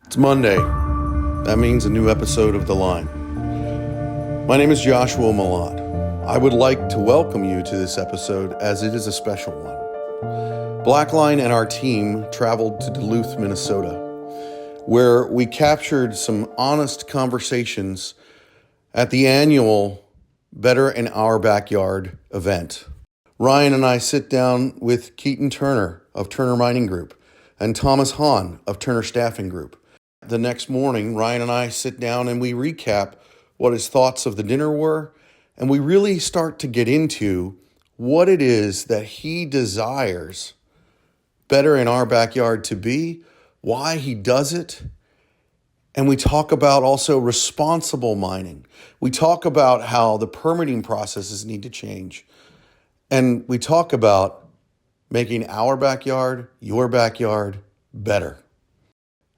It's Monday. That means a new episode of The Line. My name is Joshua Malott. I would like to welcome you to this episode as it is a special one. Blackline and our team traveled to Duluth, Minnesota, where we captured some honest conversations at the annual Better in Our Backyard event. Ryan and I sit down with Keaton Turner of Turner Mining Group and Thomas Haun of Turner Staffing Group. The next morning, Ryan and I sit down and we recap what his thoughts of the dinner were, and we really start to get into what it is that he desires Better in Our Backyard to be, why he does it, and we talk about also responsible mining. We talk about how the permitting processes need to change, and we talk about making our backyard, your backyard, better.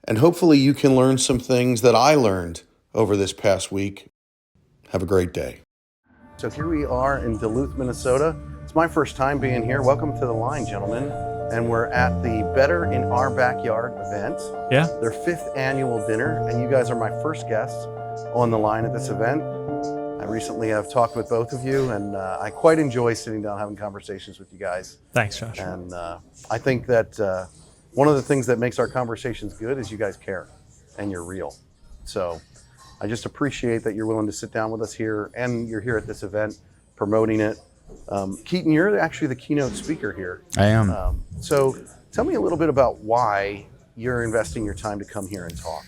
And hopefully you can learn some things that I learned over this past week. Have a great day. So here we are in Duluth, Minnesota. It's my first time being here. Welcome to The Line, gentlemen. And we're at the Better in Our Backyard event. Yeah. Their 5th annual dinner. And you guys are my first guests on The Line at this event. I recently have talked with both of you, and I quite enjoy sitting down having conversations with you guys. Thanks, Josh. And I think that one of the things that makes our conversations good is you guys care and you're real. So I just appreciate that you're willing to sit down with us here, and you're here at this event promoting it. Keaton, you're actually the keynote speaker here. I am. So tell me a little bit about why you're investing your time to come here and talk.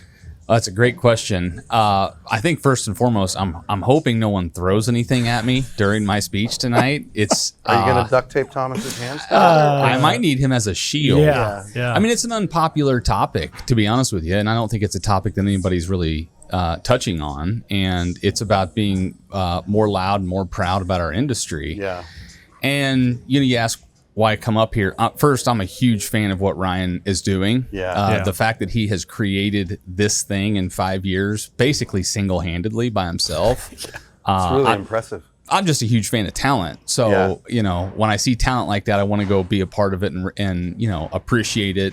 That's a great question. I think first and foremost, I'm hoping no one throws anything at me during my speech tonight. It's Are you going to duct tape Thomas's hands? I might need him as a shield. Yeah. I mean, it's an unpopular topic, to be honest with you, and I don't think it's a topic that anybody's really touching on. And it's about being more loud and more proud about our industry. Yeah. And you ask why I come up here. First, I'm a huge fan of what Ryan is doing. Yeah. The fact that he has created this thing in 5 years, basically single-handedly by himself. It's really impressive. I'm just a huge fan of talent. So, when I see talent like that, I want to go be a part of it and appreciate it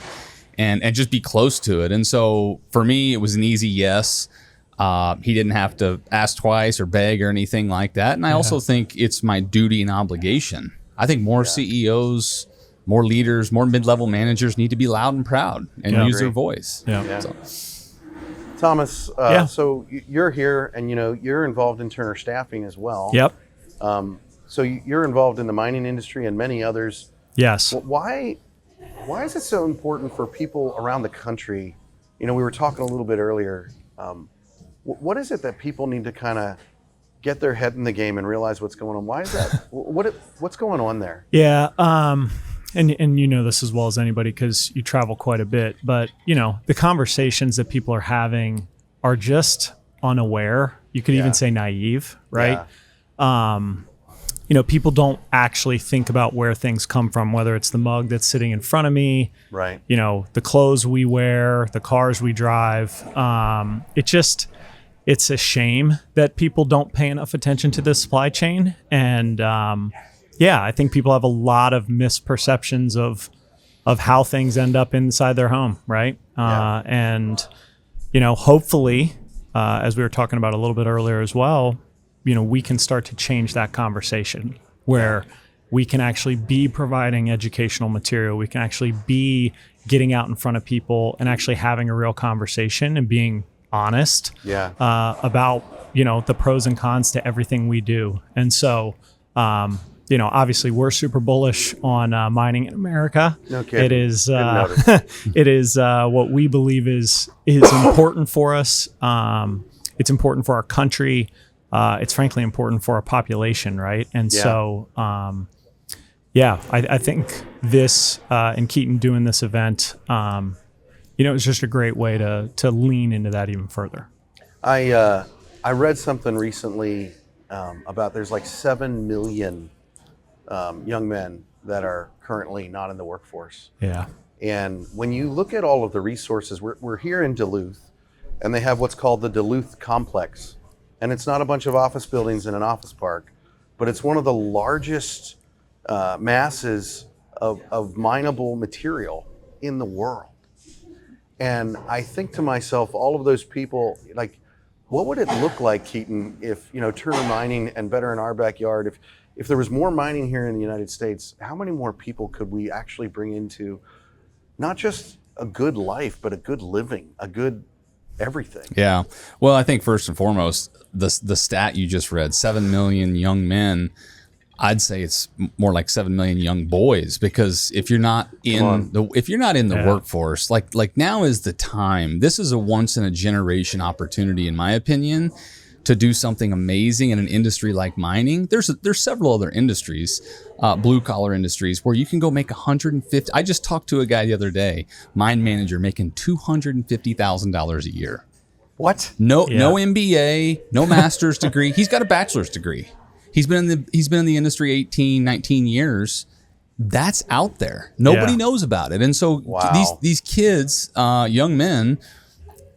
and just be close to it. And so for me, it was an easy yes. He didn't have to ask twice or beg or anything like that. And I also think it's my duty and obligation. I think more CEOs, more leaders, more mid-level managers need to be loud and proud and use their voice. Yeah. So. Thomas, so you're here, and you're involved in Turner Staffing as well. Yep. So you're involved in the mining industry and many others. Yes. Why is it so important for people around the country? We were talking a little bit earlier. What is it that people need to kind of get their head in the game and realize what's going on? Why is that? What's going on there? Yeah. And you know this as well as anybody because you travel quite a bit. But, the conversations that people are having are just unaware. You could even say naive, right? Yeah. People don't actually think about where things come from, whether it's the mug that's sitting in front of me, right? The clothes we wear, the cars we drive. It's a shame that people don't pay enough attention to the supply chain. And I think people have a lot of misperceptions of how things end up inside their home, right? And hopefully, as we were talking about a little bit earlier as well, we can start to change that conversation where we can actually be providing educational material. We can actually be getting out in front of people and actually having a real conversation and being honest about the pros and cons to everything we do. And so obviously we're super bullish on mining in America. No kidding. It is it is what we believe is important for us. It's important for our country. It's frankly important for our population, right? And so I think this and Keaton doing this event it's just a great way to lean into that even further. I read something recently about there's like 7 million young men that are currently not in the workforce. Yeah. And when you look at all of the resources, we're here in Duluth, and they have what's called the Duluth Complex. And it's not a bunch of office buildings in an office park, but it's one of the largest masses of mineable material in the world. And I think to myself, all of those people, like, what would it look like, Keaton, if, you know, Turner Mining and Better in Our Backyard, if there was more mining here in the United States, how many more people could we actually bring into not just a good life, but a good living, a good everything? Yeah. Well, I think first and foremost, the stat you just read, 7 million young men, I'd say it's more like 7 million young boys, because if you're not in the workforce, like now is the time. This is a once in a generation opportunity, in my opinion, to do something amazing in an industry like mining. There's several other industries, blue collar industries, where you can go make 150. I just talked to a guy the other day, mine manager, making $250,000 a year. What? No MBA, no master's degree. He's got a bachelor's degree. He's been in the industry 18, 19 years. That's out there. Nobody knows about it. And so these kids, young men,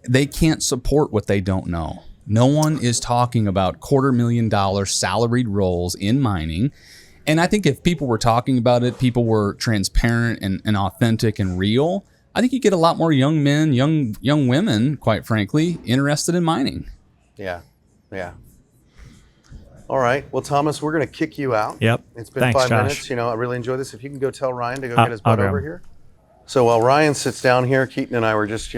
they can't support what they don't know. No one is talking about $250,000 salaried roles in mining. And I think if people were talking about it, people were transparent and authentic and real, I think you get a lot more young men, young women, quite frankly, interested in mining. Yeah. All right. Well, Thomas, we're going to kick you out. Yep. It's been Thanks, 5 Josh. minutes. You know, I really enjoyed this. If you can go tell Ryan to go get his butt I'll over go. here. So while Ryan sits down here, Keaton and I were just,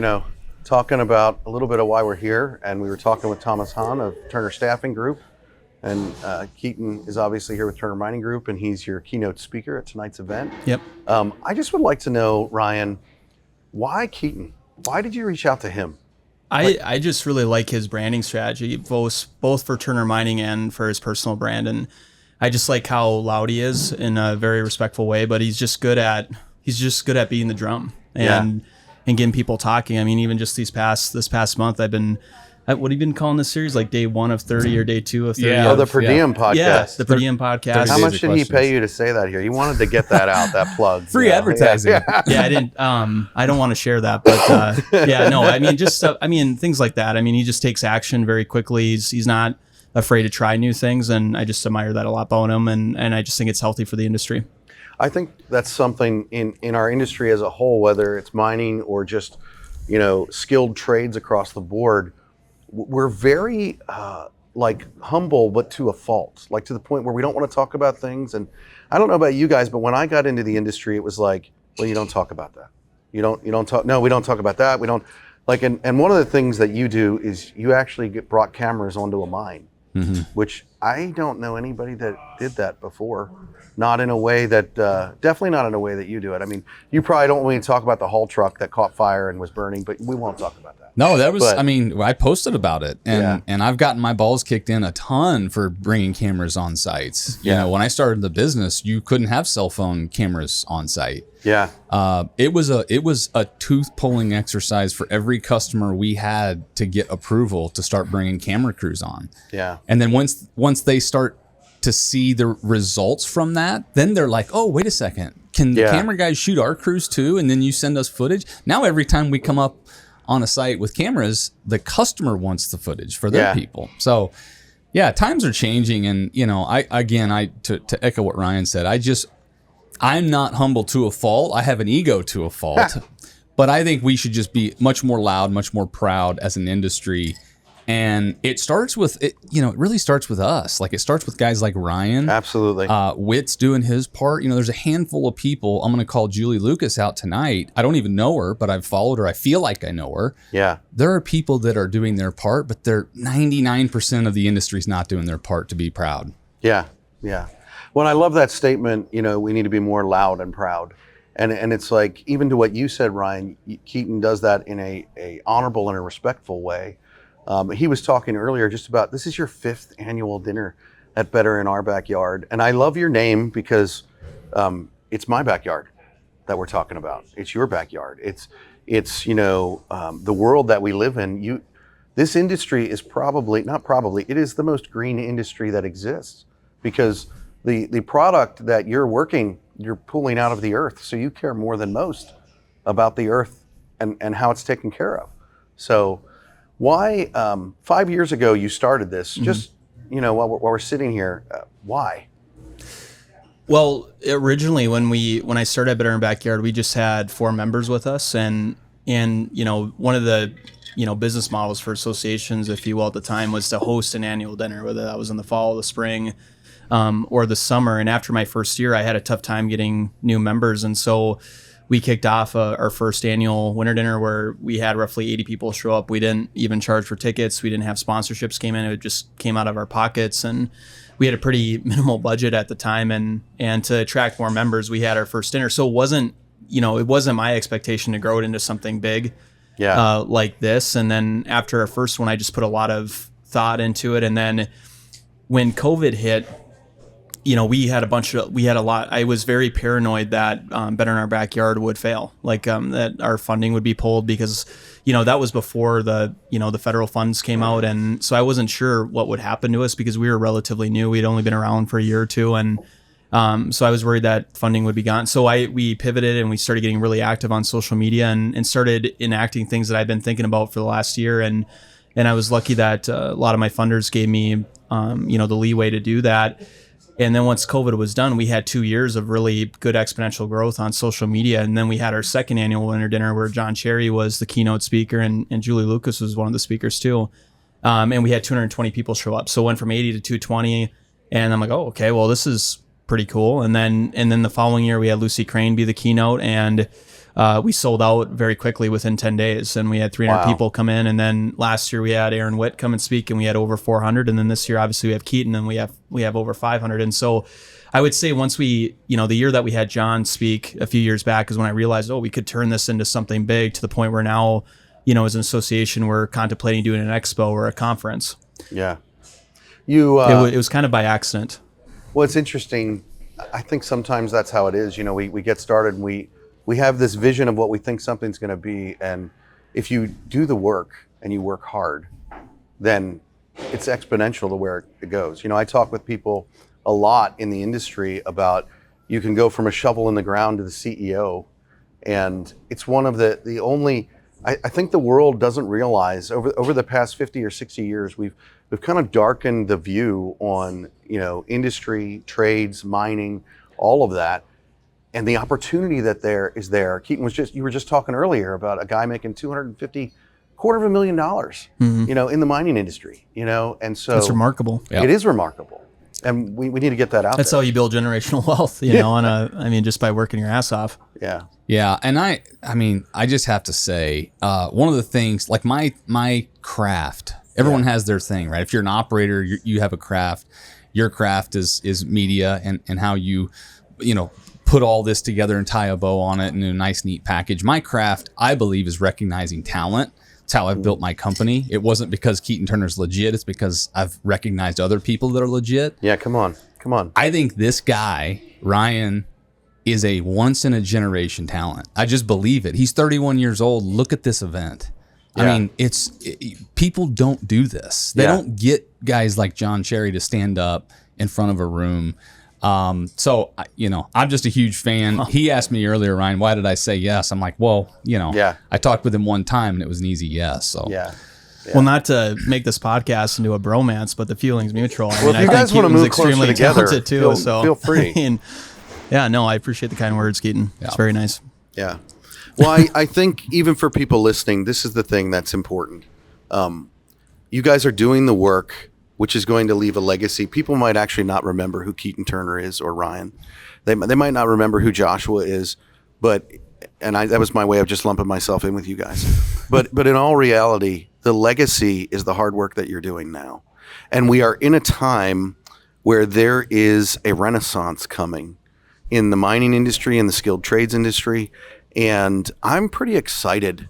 talking about a little bit of why we're here. And we were talking with Thomas Haun of Turner Staffing Group. And Keaton is obviously here with Turner Mining Group, and he's your keynote speaker at tonight's event. Yep. I just would like to know, Ryan, why Keaton? Why did you reach out to him? I just really like his branding strategy, both for Turner Mining and for his personal brand. And I just like how loud he is in a very respectful way, but he's just good at beating the drum and getting people talking. I mean, even just this past month, I've been, what have you been calling this series? Like day 1 of 30 or day 2 of 30? Yeah. The Per Diem podcast. Yeah, the Per Diem podcast. How much did he pay you to say that here? You wanted to get that out, that plug. Free advertising. Yeah, I didn't. I don't want to share that, but I mean, just things like that. I mean, he just takes action very quickly. He's not afraid to try new things, and I just admire that a lot about him, and I just think it's healthy for the industry. I think that's something in our industry as a whole, whether it's mining or just, skilled trades across the board. We're very humble, but to a fault, like to the point where we don't want to talk about things. And I don't know about you guys, but when I got into the industry, it was like, well, you don't talk about that. You don't talk. No, we don't talk about that. We don't and one of the things that you do is you actually brought cameras onto a mine, which I don't know anybody that did that before. Not in a way that, definitely not in a way that you do it. I mean, you probably don't want to talk about the haul truck that caught fire and was burning, but we won't talk about that. No, that was, I posted about it, and I've gotten my balls kicked in a ton for bringing cameras on sites. You know, when I started the business, you couldn't have cell phone cameras on site. Yeah. It was a tooth pulling exercise for every customer we had to get approval to start bringing camera crews on. Yeah. And then once they start to see the results from that, then they're like, oh, wait a second. Can the camera guys shoot our crews too? And then you send us footage. Now, every time we come up on a site with cameras, the customer wants the footage for their people. So yeah, times are changing. And, to echo what Ryan said, I'm not humble to a fault. I have an ego to a fault, but I think we should just be much more loud, much more proud as an industry. And it starts with it really starts with us. Like, it starts with guys like Ryan. Absolutely. Witt's doing his part. There's a handful of people. I'm going to call Julie Lucas out tonight. I don't even know her, but I've followed her. I feel like I know her. Yeah. There are people that are doing their part, but 99% of the industry is not doing their part to be proud. Yeah. Yeah. Well, I love that statement. We need to be more loud and proud. And it's like, even to what you said, Ryan, Keaton does that in a honorable and a respectful way. He was talking earlier just about, this is your 5th annual dinner at Better in Our Backyard. And I love your name because it's my backyard that we're talking about. It's your backyard. It's the world that we live in. This industry is it is the most green industry that exists, because the product that you're pulling out of the earth. So you care more than most about the earth and how it's taken care of. So why, 5 years ago you started this, just, while we're sitting here, why? Well, originally when I started at Better in Backyard, we just had 4 members with us, and one of the business models for associations, if you will, at the time was to host an annual dinner, whether that was in the fall, the spring, or the summer. And after my first year, I had a tough time getting new members, and so we kicked off our first annual winter dinner where we had roughly 80 people show up. We didn't even charge for tickets. We didn't have sponsorships came in. It just came out of our pockets, and we had a pretty minimal budget at the time. And to attract more members, we had our first dinner. So it wasn't my expectation to grow it into something big. Like this. And then after our first one, I just put a lot of thought into it. And then when COVID hit, we had a lot. I was very paranoid that Better in Our Backyard would fail, that our funding would be pulled because, that was before the federal funds came out. And so I wasn't sure what would happen to us because we were relatively new. We'd only been around for a year or two. And so I was worried that funding would be gone. So we pivoted and we started getting really active on social media and started enacting things that I've been thinking about for the last year. And I was lucky that a lot of my funders gave me, the leeway to do that. And then once COVID was done, we had 2 years of really good exponential growth on social media. And then we had our second annual winter dinner where John Cherry was the keynote speaker and Julie Lucas was one of the speakers too. And we had 220 people show up. So it went from 80 to 220. And I'm like, oh, okay, well, this is pretty cool. And then the following year we had Lucy Crane be the keynote, and we sold out very quickly within 10 days, and we had 300 people come in. And then last year we had Aaron Witt come and speak, and we had over 400. And then this year obviously we have Keaton, and we have over 500. And so I would say once we, the year that we had John speak a few years back is when I realized, we could turn this into something big, to the point where now, as an association, we're contemplating doing an expo or a conference. Yeah. It was kind of by accident. Well, it's interesting. I think sometimes that's how it is. We get started and we have this vision of what we think something's going to be. And if you do the work and you work hard, then it's exponential to where it goes. I talk with people a lot in the industry about you can go from a shovel in the ground to the CEO. And it's one of the only, I think the world doesn't realize over the past 50 or 60 years, we've kind of darkened the view on, industry, trades, mining, all of that. And the opportunity that there is there. Keaton you were just talking earlier about a guy making $250,000, $250,000, in the mining industry, and so that's remarkable. It is remarkable. And we need to get that out That's there. how you build generational wealth, just by working your ass off. Yeah. Yeah. And I just have to say, one of the things, like my craft, everyone has their thing, right? If you're an operator, you have a craft. Your craft is media and how you put all this together and tie a bow on it in a nice, neat package. My craft, I believe, is recognizing talent. It's how I've built my company. It wasn't because Keaton Turner's legit. It's because I've recognized other people that are legit. Yeah, come on. I think this guy, Ryan, is a once in a generation talent. I just believe it. He's 31 years old. Look at this event. Yeah. I mean, people don't do this. They don't get guys like John Cherry to stand up in front of a room. So I'm just a huge fan. He asked me earlier, Ryan, why did I say yes? I'm like, well, I talked with him one time and it was an easy yes. So Yeah. Well, not to make this podcast into a bromance, but the feeling's mutual. If you guys want to move closer together, feel free. I appreciate the kind words, Keaton. Yeah. It's very nice. Yeah. Well, I think even for people listening, this is the thing that's important. You guys are doing the work, which is going to leave a legacy. People might actually not remember who Keaton Turner is or Ryan. They might not remember who Joshua is, that was my way of just lumping myself in with you guys. But in all reality, the legacy is the hard work that you're doing now. And we are in a time where there is a renaissance coming in the mining industry and the skilled trades industry. And I'm pretty excited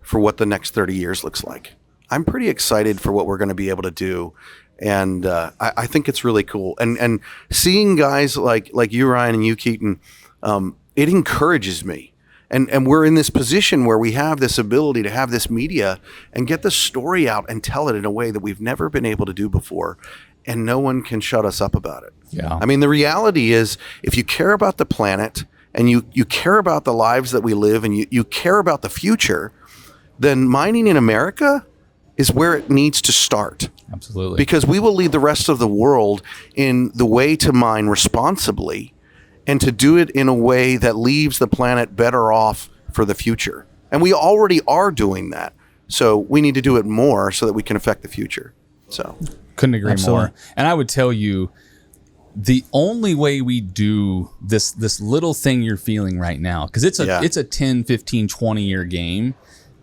for what the next 30 years looks like. I'm pretty excited for what we're going to be able to do. And I think it's really cool. And seeing guys like you, Ryan, and you, Keaton, it encourages me. And we're in this position where we have this ability to have this media and get the story out and tell it in a way that we've never been able to do before. And no one can shut us up about it. Yeah. I mean, the reality is, if you care about the planet and you care about the lives that we live and you care about the future, then mining in America is where it needs to start. Absolutely. Because we will lead the rest of the world in the way to mine responsibly and to do it in a way that leaves the planet better off for the future. And we already are doing that. So we need to do it more so that we can affect the future. So couldn't agree Absolutely. more. And I would tell you, the only way we do this little thing you're feeling right now, because it's a 10, 15, 20 year game.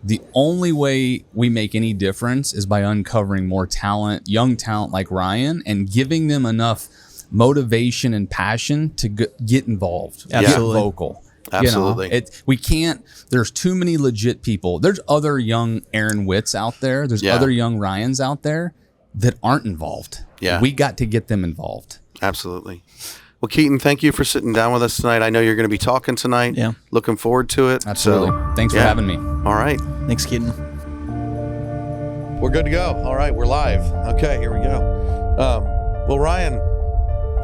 The only way we make any difference is by uncovering more talent, young talent like Ryan, and giving them enough motivation and passion to get involved, Absolutely. get vocal. Absolutely. You know, we can't, there's too many legit people. There's other young Aaron Witts out there. There's other young Ryans out there that aren't involved. Yeah. We got to get them involved. Absolutely. Well, Keaton, thank you for sitting down with us tonight. I know you're going to be talking tonight. Yeah. Looking forward to it. Absolutely. So, Thanks for having me. All right. Thanks, Keaton. We're good to go. All right. We're live. Okay. Here we go. Well, Ryan,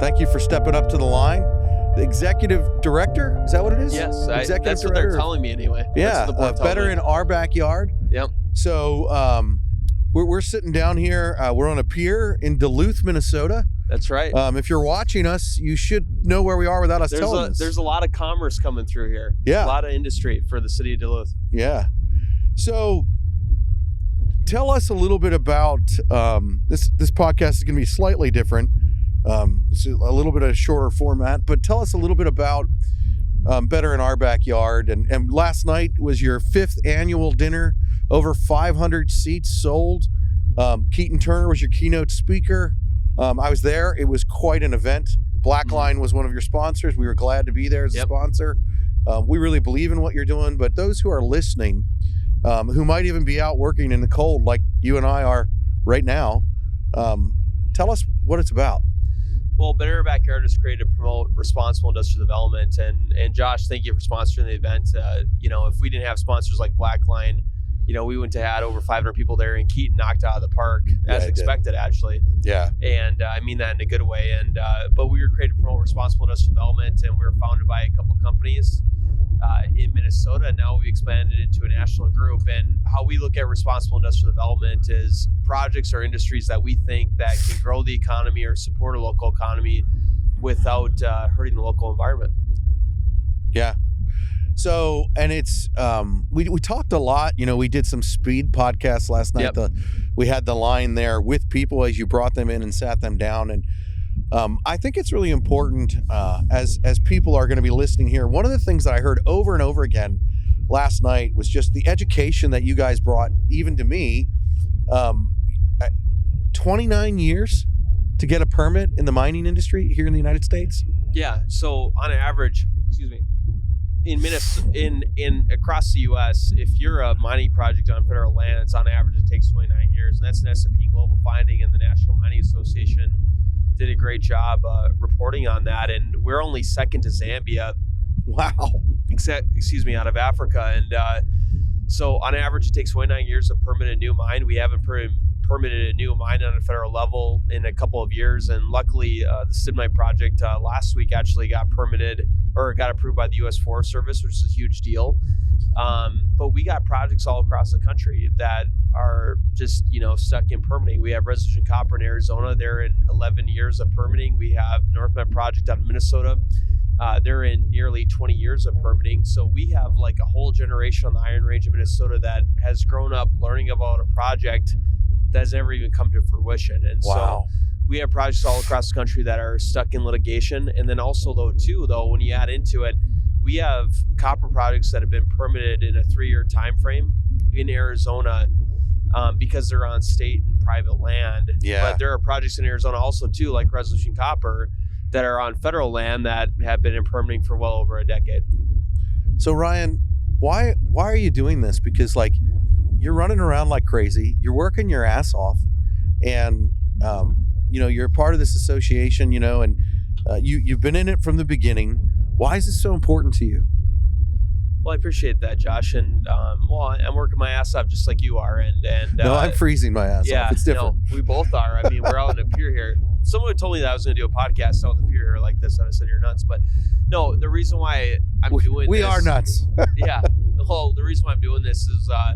thank you for stepping up to the line. The executive director, is that what it is? Yes, executive that's what they're telling me anyway. Yeah, That's what the board told better me. in our backyard. Yep. So we're sitting down here. We're on a pier in Duluth, Minnesota. That's right. If you're watching us, you should know where we are without us telling us. There's a lot of commerce coming through here. Yeah. A lot of industry for the city of Duluth. Yeah. So tell us a little bit about this podcast is going to be slightly different. It's a little bit of a shorter format, but tell us a little bit about Better in Our Backyard. And last night was your 5th annual dinner, over 500 seats sold. Keaton Turner was your keynote speaker. I was there. It was quite an event. Blackline was one of your sponsors. We were glad to be there as a sponsor. We really believe in what you're doing, but those who are listening, who might even be out working in the cold like you and I are right now, tell us what it's about. Well, Better in Our Backyard is created to promote responsible industrial development. And Josh, thank you for sponsoring the event. If we didn't have sponsors like Blackline, we wouldn't have had over 500 people there, and Keaton knocked out of the park as expected, actually. Yeah. And I mean that in a good way. And but we were created to promote responsible industrial development, and we were founded by a couple companies in Minnesota. Now we've expanded into a national group. And how we look at responsible industrial development is projects or industries that we think that can grow the economy or support a local economy without hurting the local environment. Yeah. So, and it's, we talked a lot, we did some speed podcasts last night. Yep. We had the line there with people as you brought them in and sat them down. And I think it's really important as people are going to be listening here. One of the things that I heard over and over again last night was just the education that you guys brought, even to me. 29 years to get a permit in the mining industry here in the United States. Yeah. So on average, in Minnesota, in across the U.S., if you're a mining project on federal lands, on average it takes 29 years, and that's an S&P Global finding, and the National Mining Association did a great job reporting on that. And we're only second to Zambia. Wow. Out of Africa, and so on average it takes 29 years to permit a new mine. We haven't permitted a new mine on a federal level in a couple of years, and luckily the Stibnite project last week actually got permitted or got approved by the U.S. Forest Service, which is a huge deal. But we got projects all across the country that are just stuck in permitting. We have Resolution Copper in Arizona. They're in 11 years of permitting. We have NorthMet project out of Minnesota. They're in nearly 20 years of permitting. So we have like a whole generation on the Iron Range of Minnesota that has grown up learning about a project that has never even come to fruition. And so we have projects all across the country that are stuck in litigation. And then also though, when you add into it, we have copper projects that have been permitted in a 3-year time frame in Arizona because they're on state and private land. Yeah. But there are projects in Arizona also too, like Resolution Copper, that are on federal land that have been in permitting for well over a decade. So Ryan, why are you doing this? Because you're running around like crazy, you're working your ass off, and you're part of this association, and you've been in it from the beginning. Why is this so important to you? Well, I appreciate that, Josh, and I'm working my ass off just like you are, and no, I'm freezing my ass off. It's different. No, we both are. I mean, we're out on a pier here. Someone told me that I was going to do a podcast out on the pier here like this, and I said, "You're nuts." But no, the reason why I'm doing we this, are nuts. Yeah. Well, the reason why I'm doing this is, I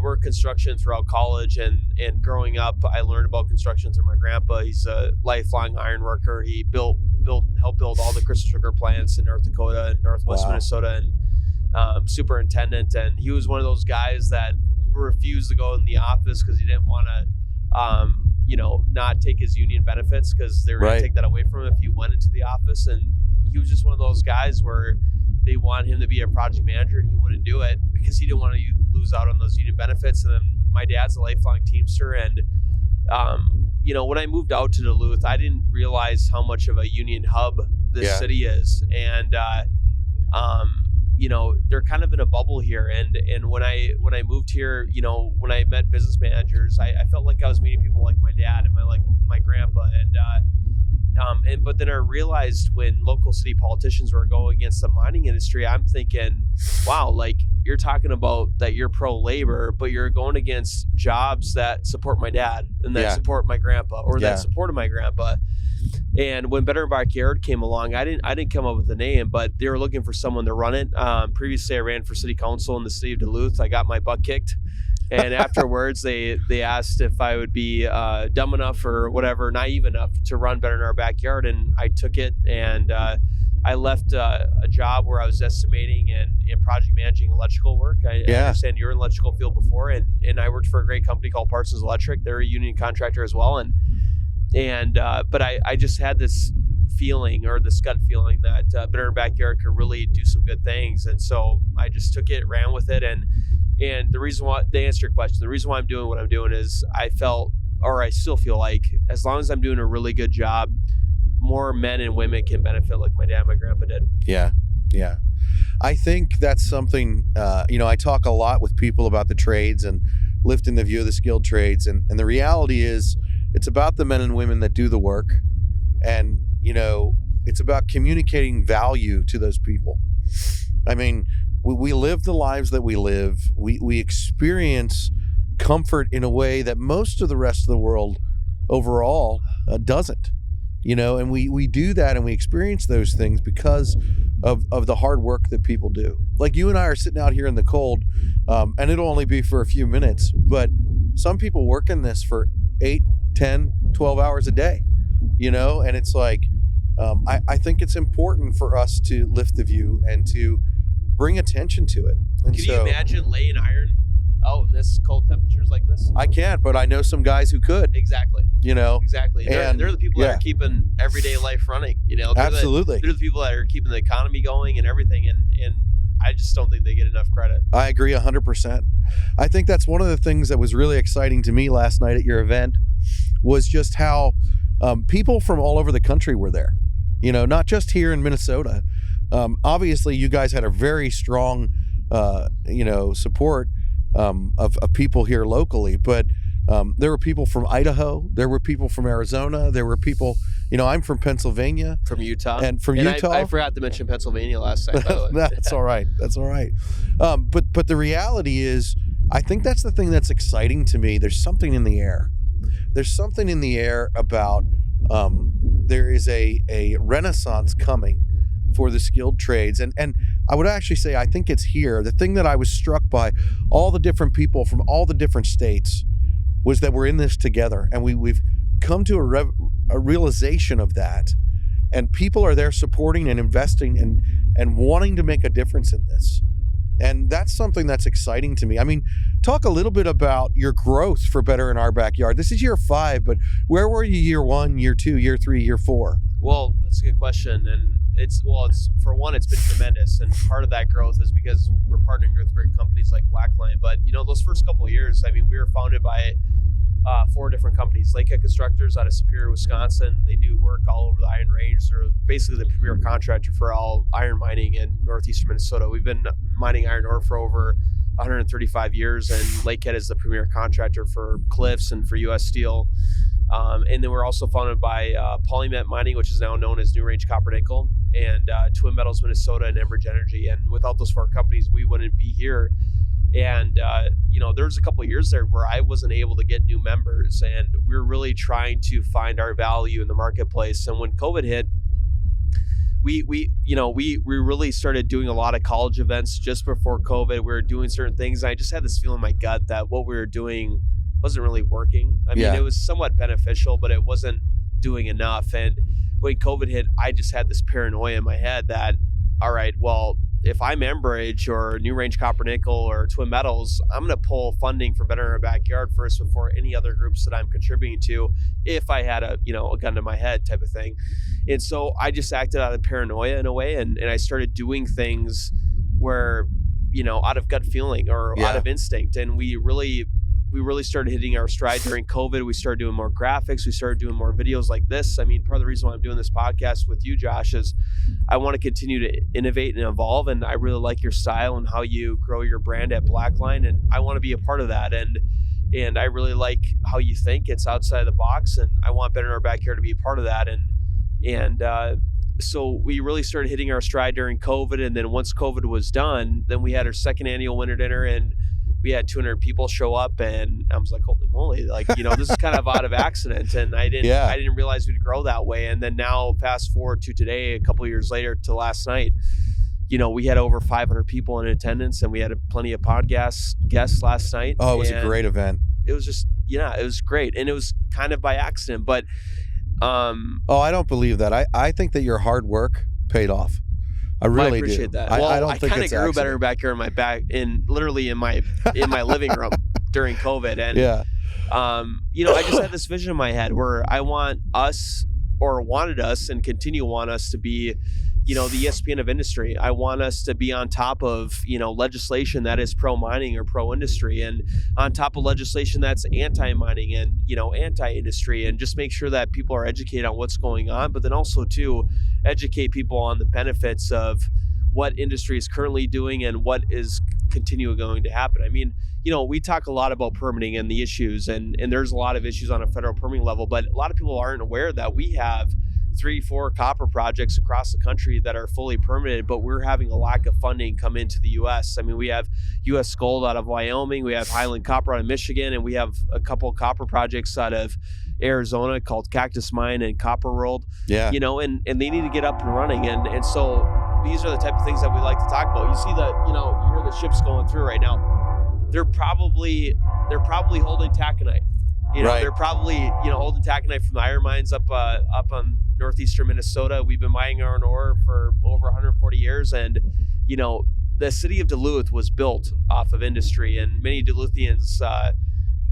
worked construction throughout college, and growing up, I learned about construction through my grandpa. He's a lifelong iron worker. He helped build all the crystal sugar plants in North Dakota and Northwest Minnesota, and superintendent, and he was one of those guys that refused to go in the office because he didn't want to, not take his union benefits because they were going to take that away from him if he went into the office. And he was just one of those guys where they want him to be a project manager and he wouldn't do it because he didn't want to lose out on those union benefits. And then my dad's a lifelong Teamster, and when I moved out to Duluth, I didn't realize how much of a union hub this city is. And they're kind of in a bubble here. And when I moved here, when I met business managers, I felt like I was meeting people like my dad and my grandpa. But then I realized when local city politicians were going against the mining industry, I'm thinking, wow, like you're talking about that you're pro labor, but you're going against jobs that support my dad and that support my grandpa or that supported my grandpa. And when Better Backyard came along, I didn't come up with a name, but they were looking for someone to run it. Previously, I ran for city council in the city of Duluth. I got my butt kicked. And afterwards, they asked if I would be dumb enough or whatever, naive enough to run Better in Our Backyard. And I took it, and I left a job where I was estimating and project managing electrical work. I understand you're in the electrical field before, and I worked for a great company called Parsons Electric. They're a union contractor as well. But I just had this feeling, or this gut feeling, that Better in Backyard could really do some good things. And so I just took it, ran with it. And the reason why, to answer your question, the reason why I'm doing what I'm doing is I still feel like as long as I'm doing a really good job, more men and women can benefit like my dad and my grandpa did. Yeah. Yeah. I think that's something, I talk a lot with people about the trades and lifting the view of the skilled trades. And the reality is it's about the men and women that do the work. And, it's about communicating value to those people. I mean, we live the lives that we live. We experience comfort in a way that most of the rest of the world overall doesn't, and we do that and we experience those things because of the hard work that people do. Like you and I are sitting out here in the cold, and it'll only be for a few minutes, but some people work in this for 8, 10, 12 hours a day, and it's like, I think it's important for us to lift the view and to bring attention to it. And Can you imagine laying iron out in this cold temperatures like this? I can't, but I know some guys who could. Exactly. Exactly. And they're the people that are keeping everyday life running. Absolutely. They're the people that are keeping the economy going and everything. And I just don't think they get enough credit. I agree 100%. I think that's one of the things that was really exciting to me last night at your event was just how people from all over the country were there. Not just here in Minnesota. Obviously, you guys had a very strong, support of people here locally, but there were people from Idaho, there were people from Arizona, there were people, I'm from Pennsylvania, from Utah, and from Utah. I forgot to mention Pennsylvania last time. By the way. That's all right. That's all right. But the reality is, I think that's the thing that's exciting to me. There's something in the air. There's something in the air about there is a renaissance coming for the skilled trades. And I would actually say, I think it's here. The thing that I was struck by, all the different people from all the different states, was that we're in this together. And we've come to a realization of that. And people are there supporting and investing and wanting to make a difference in this. And that's something that's exciting to me. I mean, talk a little bit about your growth for Better in Our Backyard. This is year 5, but where were you year 1, year 2, year 3, year 4? Well, that's a good question. And it's for one, it's been tremendous. And part of that growth is because we're partnering with great companies like Blackline. But, those first couple of years, I mean, we were founded by 4 different companies. Lakehead Constructors out of Superior, Wisconsin. They do work all over the Iron Range. They're basically the premier contractor for all iron mining in northeastern Minnesota. We've been mining iron ore for over 135 years, and Lakehead is the premier contractor for Cliffs and for U.S. Steel. And then we're also founded by Polymet Mining, which is now known as New Range Copper Nickel, and Twin Metals Minnesota and Enbridge Energy. And without those 4 companies, we wouldn't be here. And, there's a couple of years there where I wasn't able to get new members, and we were really trying to find our value in the marketplace. And when COVID hit, we really started doing a lot of college events just before COVID. We were doing certain things. And I just had this feeling in my gut that what we were doing wasn't really working. I mean, it was somewhat beneficial, but it wasn't doing enough. And when COVID hit, I just had this paranoia in my head that, all right, well, if I'm Enbridge or New Range Copper Nickel or Twin Metals, I'm going to pull funding for Better in Our Backyard first before any other groups that I'm contributing to, if I had a gun to my head type of thing. And so I just acted out of paranoia in a way, and I started doing things where, out of gut feeling or out of instinct. And we really started hitting our stride during COVID. We started doing more graphics. We started doing more videos like this. I mean, part of the reason why I'm doing this podcast with you, Josh, is I want to continue to innovate and evolve. And I really like your style and how you grow your brand at Blackline. And I want to be a part of that. And I really like how you think. It's outside the box. And I want Better in Our Backyard to be a part of that. And so we really started hitting our stride during COVID. And then once COVID was done, then we had our second annual winter dinner, and we had 200 people show up, and I was like, holy moly, like, this is kind of out of accident. And I didn't realize we'd grow that way. And then now fast forward to today, a couple of years later, to last night, we had over 500 people in attendance, and we had plenty of podcast guests last night. Oh, it was a great event. It was just, it was great. And it was kind of by accident, but, I don't believe that. I think that your hard work paid off. I really appreciate do. that. I kind of grew better back here in my back, literally in my living room during COVID. And I just had this vision in my head where I wanted us and continue to want us to be, the ESPN of industry. I want us to be on top of, legislation that is pro-mining or pro-industry, and on top of legislation that's anti-mining and, anti-industry, and just make sure that people are educated on what's going on, but then also to educate people on the benefits of what industry is currently doing and what is continuing going to happen. I mean, we talk a lot about permitting and the issues, and there's a lot of issues on a federal permitting level, but a lot of people aren't aware that we have 3-4 copper projects across the country that are fully permitted, but we're having a lack of funding come into the U.S. I mean, we have U.S. Gold out of Wyoming, we have Highland Copper out of Michigan, and we have a couple of copper projects out of Arizona called Cactus Mine and Copper World. Yeah. And they need to get up and running. And so these are the type of things that we like to talk about. You see that, you hear the ships going through right now. They're probably holding taconite. They're probably, holding taconite from the iron mines up on northeastern Minnesota. We've been mining our own ore for over 140 years. And, the city of Duluth was built off of industry, and many Duluthians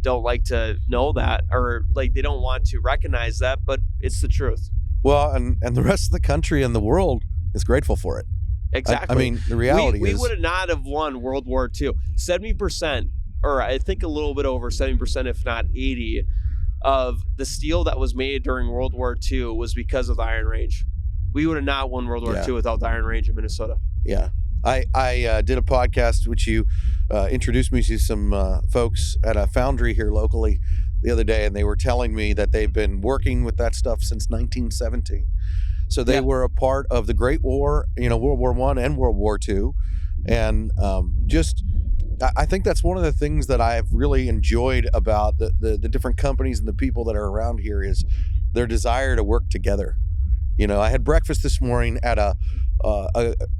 don't like to know that, or they don't want to recognize that, but it's the truth. Well, and the rest of the country and the world is grateful for it. Exactly. I mean, the reality is... We would not have won World War II. 70%, or I think a little bit over 70%, if not 80%, of the steel that was made during World War II was because of the Iron Range. We would have not won World War II without the Iron Range in Minnesota. Yeah. I did a podcast which you introduced me to some folks at a foundry here locally the other day, and they were telling me that they've been working with that stuff since 1917. So they were a part of the Great War, World War I and World War II. And I think that's one of the things that I've really enjoyed about the different companies and the people that are around here is their desire to work together. I had breakfast this morning at a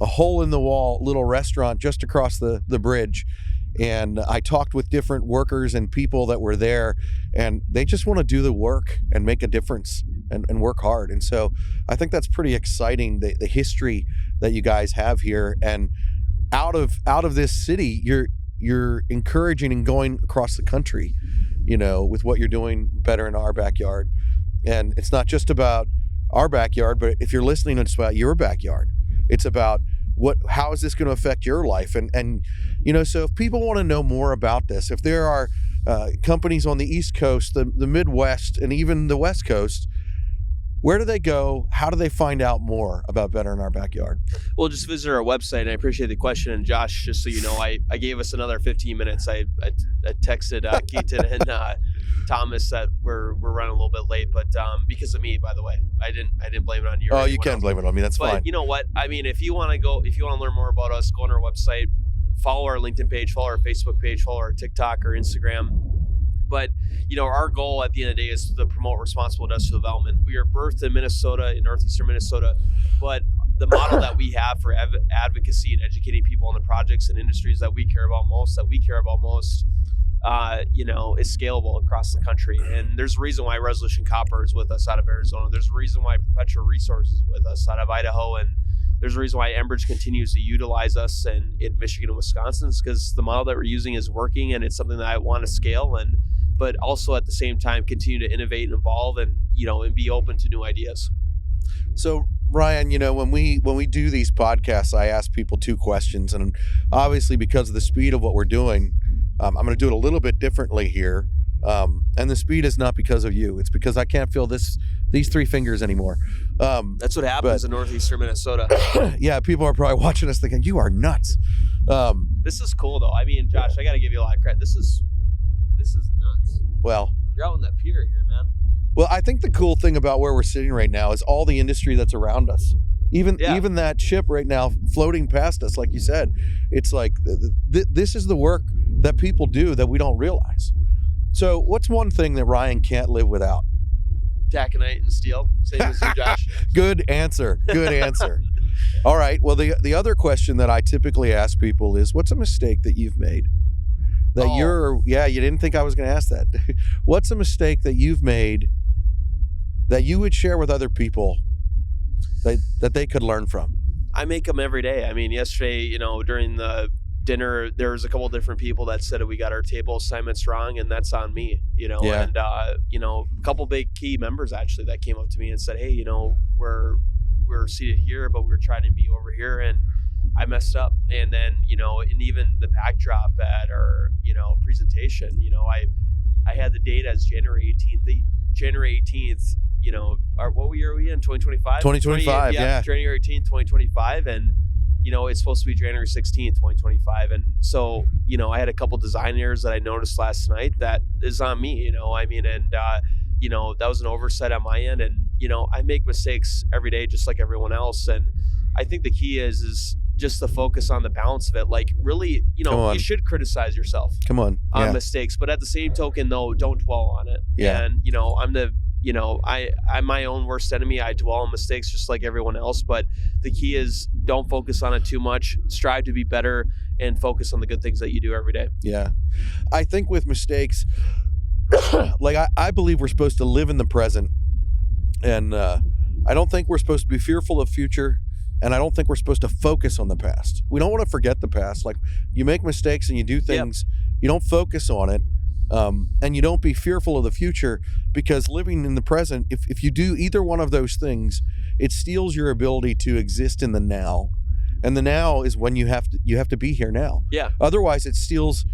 hole in the wall little restaurant just across the bridge, and I talked with different workers and people that were there, and they just want to do the work and make a difference and work hard. And so I think that's pretty exciting, the history that you guys have here. And out of this city, you're encouraging and going across the country, with what you're doing Better in Our Backyard. And it's not just about our backyard, but if you're listening, it's about your backyard. It's about how is this going to affect your life? And so if people want to know more about this, if there are companies on the East Coast, the Midwest, and even the West Coast, where do they go? How do they find out more about Better in Our Backyard? Well, just visit our website, and I appreciate the question. And Josh, just so you know, I gave us another 15 minutes. I texted Keaton and Thomas that we're running a little bit late, but because of me, by the way. I didn't blame it on you. Oh, you can blame it on me. That's fine. But you know what? I mean, if you want to learn more about us, go on our website, follow our LinkedIn page, follow our Facebook page, follow our TikTok or Instagram. But, our goal at the end of the day is to promote responsible industrial development. We are birthed in Minnesota, in northeastern Minnesota, but the model that we have for advocacy and educating people on the projects and industries that we care about most, is scalable across the country. And there's a reason why Resolution Copper is with us out of Arizona. There's a reason why Perpetua Resources is with us out of Idaho. And there's a reason why Enbridge continues to utilize us in Michigan and Wisconsin, because the model that we're using is working, and it's something that I want to scale, but also at the same time continue to innovate and evolve, and be open to new ideas. So Ryan, when we do these podcasts, I ask people 2 questions, and obviously because of the speed of what we're doing, I'm going to do it a little bit differently here. And the speed is not because of you; it's because I can't feel these 3 fingers anymore. That's what happens in northeastern Minnesota. Yeah, people are probably watching us thinking you are nuts. This is cool though. I mean, Josh, I got to give you a lot of credit. This is nuts. Well, you're out in that pier here, man. Well, I think the cool thing about where we're sitting right now is all the industry that's around us. Even that ship right now floating past us, like you said, it's like this is the work that people do that we don't realize. So what's one thing that Ryan can't live without? Taconite and steel, same as you, Josh. Good answer. All right. Well, the other question that I typically ask people is, what's a mistake that you've made? You didn't think I was going to ask that. What's a mistake that you've made that you would share with other people that they could learn from? I make them every day. I mean, yesterday, during the dinner, there was a couple different people that said we got our table assignments wrong, and that's on me, and a couple big key members actually that came up to me and said, hey, we're seated here, but we're trying to be over here, and I messed up. And then, and even the backdrop at our, presentation, I had the date as January 18th. January 18th, what year are we in? 2025? 2025, yeah. January 18th, 2025. And, it's supposed to be January 16th, 2025. And so, I had a couple design errors that I noticed last night that is on me, that was an oversight on my end. And, I make mistakes every day, just like everyone else. And I think the key is just the focus on the balance of it. Like, really, you should criticize yourself on mistakes, but at the same token, though, don't dwell on it. Yeah. And, I'm my own worst enemy. I dwell on mistakes just like everyone else, but the key is don't focus on it too much. Strive to be better and focus on the good things that you do every day. Yeah. I think with mistakes, like I believe we're supposed to live in the present, and I don't think we're supposed to be fearful of future. And I don't think we're supposed to focus on the past. We don't want to forget the past. Like, you make mistakes and you do things, you don't focus on it, and you don't be fearful of the future, because living in the present, if you do either one of those things, it steals your ability to exist in the now. And the now is when you have to be here now. Yeah. Otherwise, it steals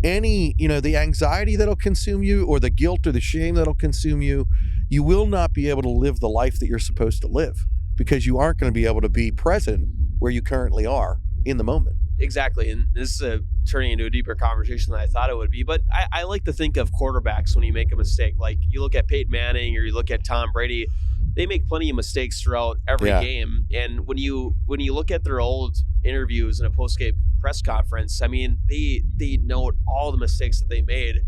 any, the anxiety that'll consume you, or the guilt or the shame that'll consume you. You will not be able to live the life that you're supposed to live, because you aren't going to be able to be present where you currently are in the moment. Exactly. And this is turning into a deeper conversation than I thought it would be. But I like to think of quarterbacks when you make a mistake. Like, you look at Peyton Manning or you look at Tom Brady, they make plenty of mistakes throughout every game. And when you look at their old interviews in a post-game press conference, I mean, they note all the mistakes that they made,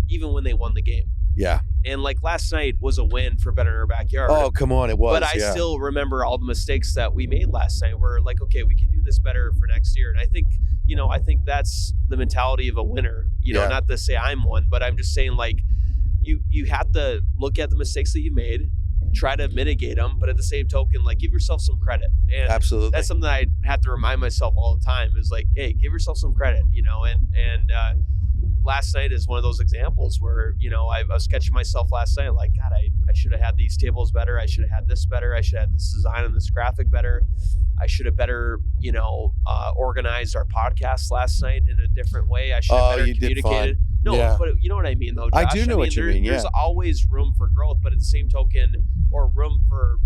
even when they won the game. Yeah. And like last night was a win for Better in Our Backyard. Oh, come on, it was. But I still remember all the mistakes that we made last night. We're like, okay, we can do this better for next year. And I think, I think that's the mentality of a winner. Not to say I'm one, but I'm just saying, like, you have to look at the mistakes that you made, try to mitigate them, but at the same token, like, give yourself some credit. And absolutely, that's something that I have to remind myself all the time, is like, hey, give yourself some credit, and last night is one of those examples where, I was catching myself last night, like, God, I should have had these tables better. I should have had this better. I should have had this design and this graphic better. I should have better, organized our podcast last night in a different way. I should have better communicated. No, but you know what I mean, though, Josh? I do know what you mean, There's always room for growth, but at the same token, or room for,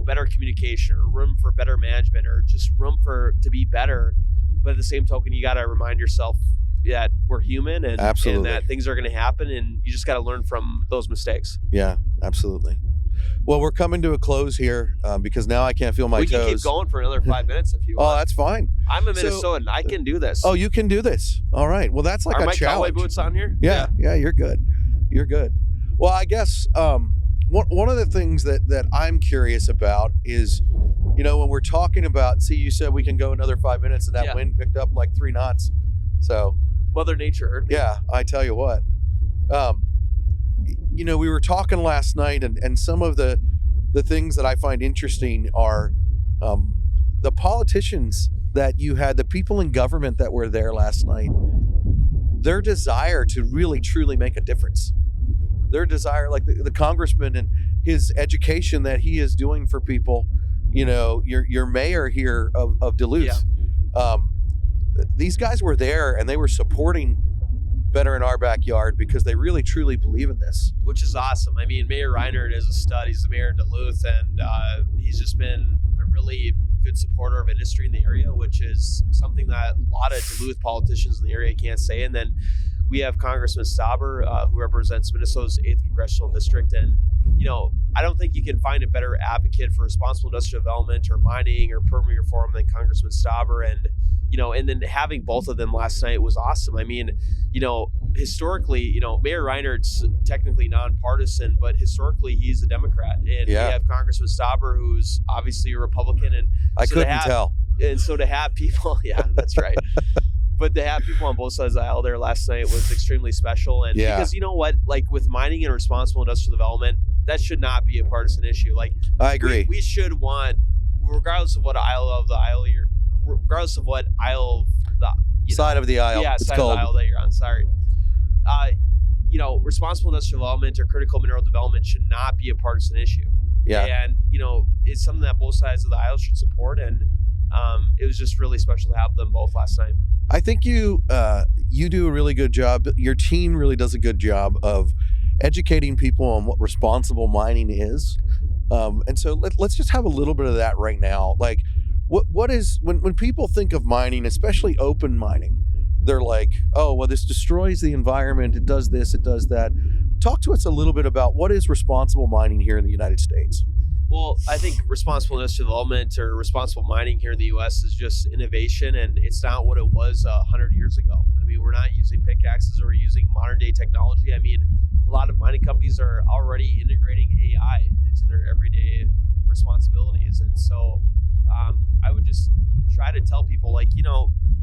better communication, or room for better management, or just room to be better. But at the same token, you got to remind yourself that we're human, and that things are going to happen, and you just got to learn from those mistakes. Yeah, absolutely. Well, we're coming to a close here because now I can't feel my toes. We can keep going for another 5 minutes if you want. Oh, that's fine. I'm a Minnesotan. I can do this. Oh, you can do this. All right. Well, that's like a challenge. Are my cowboy boots on here? Yeah, you're good. You're good. Well, I guess one of the things that I'm curious about is, when we're talking about, see, you said we can go another 5 minutes, and that wind picked up like 3 knots. So Mother Nature heard me. Yeah, I tell you what. We were talking last night, and some of the things that I find interesting are the politicians that you had, the people in government that were there last night, their desire to really truly make a difference, their desire, like the congressman and his education that he is doing for people, your mayor here of Duluth, these guys were there and they were supporting Better in Our Backyard because they really truly believe in this, which is awesome. I mean, Mayor Reinhardt is a stud. He's the mayor of Duluth, and he's just been a really good supporter of industry in the area, which is something that a lot of Duluth politicians in the area can't say. And then we have Congressman Stauber, who represents Minnesota's 8th Congressional District. And, I don't think you can find a better advocate for responsible industrial development or mining or permitting reform than Congressman Stauber. And, and then having both of them last night was awesome. I mean, historically, Mayor Reinhardt's technically nonpartisan, but historically he's a Democrat. And we have Congressman Stauber, who's obviously a Republican. And I couldn't tell. And so to have people, that's right. But to have people on both sides of the aisle there last night was extremely special. And because you know what, like with mining and responsible industrial development, that should not be a partisan issue. Like I agree. We should want, regardless of what regardless of what aisle side of the aisle. Yeah, it's side called. of the aisle that you're on. Sorry. Responsible industrial development or critical mineral development should not be a partisan issue. Yeah. And, it's something that both sides of the aisle should support. And it was just really special to have them both last night. I think you do a really good job. Your team really does a good job of educating people on what responsible mining is. And so let's just have a little bit of that right now. Like, what is, when people think of mining, especially open mining, they're like, oh, well, this destroys the environment. It does this, it does that. Talk to us a little bit about what is responsible mining here in the United States. Well, I think responsible industrial development or responsible mining here in the U.S. is just innovation, and it's not what it was 100 years ago. I mean, we're not using pickaxes, or we're using modern day technology. I mean, a lot of mining companies are already integrating AI into their everyday responsibilities. And so I would just try to tell people, like,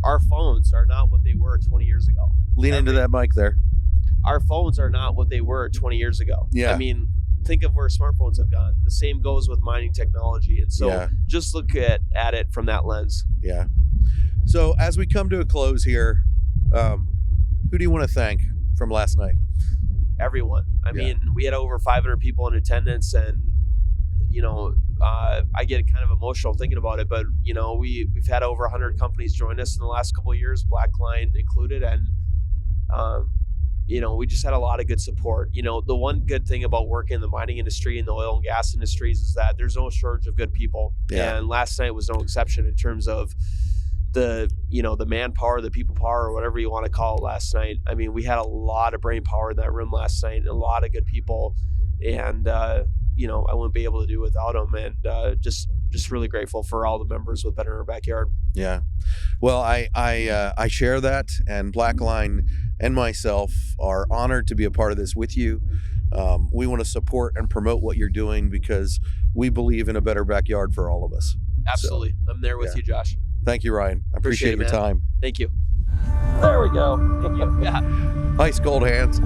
our phones are not what they were 20 years ago. Lean into that mic there. Our phones are not what they were 20 years ago. Yeah. I mean, think of where smartphones have gone. The same goes with mining technology. And so just look at it from that lens. Yeah. So as we come to a close here, who do you want to thank from last night? Everyone. I mean, we had over 500 people in attendance, and, I get kind of emotional thinking about it, but, we've had over 100 companies join us in the last couple of years, Blackline included. And, we just had a lot of good support. The one good thing about working in the mining industry and the oil and gas industries is that there's no shortage of good people. Yeah. And last night was no exception in terms of the manpower, the people power, or whatever you want to call it last night. I mean, we had a lot of brain power in that room last night, and a lot of good people. And, I wouldn't be able to do without them. And just really grateful for all the members with Better in Our Backyard. Yeah. Well, I share that, and Blackline and myself are honored to be a part of this with you. We want to support and promote what you're doing because we believe in a better backyard for all of us. Absolutely. So, I'm there with you, Josh. Thank you, Ryan. I appreciate your time. Thank you. There we go. Thank you. Yeah. Ice cold hands.